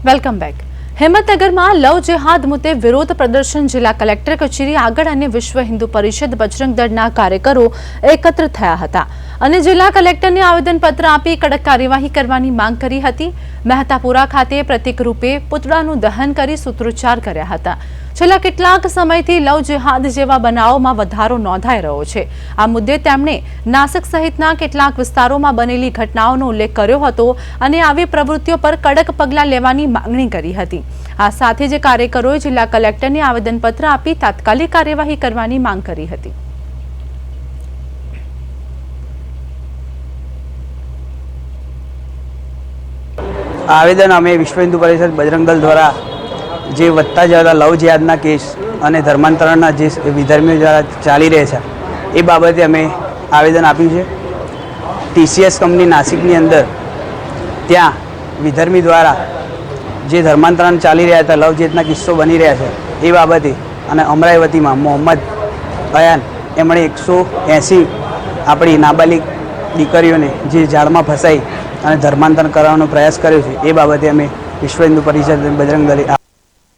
Welcome back. હિંમતનગરમાં લવ જેહાદ મુદ્દે વિરોધ પ્રદર્શન જિલ્લા કલેક્ટર કચેરી આગળ અને વિશ્વ હિન્દુ પરિષદ બજરંગ દળના કાર્યકરો એકત્ર થયા હતા અને જિલ્લા કલેક્ટરને આવેદનપત્ર આપી કડક કાર્યવાહી કરવાની માંગ કરી હતી। મહેતાપુરા ખાતે પ્રતિક રૂપે પુતળાનું દહન કરી સૂત્રોચ્ચાર કર્યા હતા। છેલ્લા કેટલાક સમયથી લવ જેહાદ જેવા બનાવોમાં વધારો નોંધાઈ રહ્યો છે। આ મુદ્દે તેમણે નાસિક સહિતના કેટલાક વિસ્તારોમાં બનેલી ઘટનાઓનો ઉલ્લેખ કર્યો હતો અને આવી પ્રવૃત્તિઓ પર કડક પગલાં લેવાની માંગણી કરી હતી। આ સાથે જ કાર્યકરોએ જિલ્લા કલેક્ટરને આવેદનપત્ર આપી તાત્કાલિક કાર્યવાહી કરવાની માંગ કરી હતી। आवेदन अमे विश्व हिंदू परिषद बजरंग दल द्वारा जे વધતા જતા લવ જેહાદના કેસ અને ધર્માંતરણના જે વિધર્મીઓ દ્વારા ચાલી રહ્યા છે એ બાબતે અમે આવેદન આપ્યું છે। ટીસીએસ કંપની નાસિકની અંદર ત્યાં વિધર્મી દ્વારા જે ધર્માંતરણ ચાલી રહ્યા હતા, લવ જેહાદના કિસ્સો બની રહ્યા છે એ બાબતે અને અમરાવતીમાં મોહમ્મદ અયાન એમણે 180 આપણી નાબાલિગ દીકરીઓને જે ઝાડમાં ફસાઈ અને ધર્માંતરણ કરવાનો પ્રયાસ કર્યો છે એ બાબતે અમે વિશ્વ હિન્દુ પરિષદ બજરંગ દળે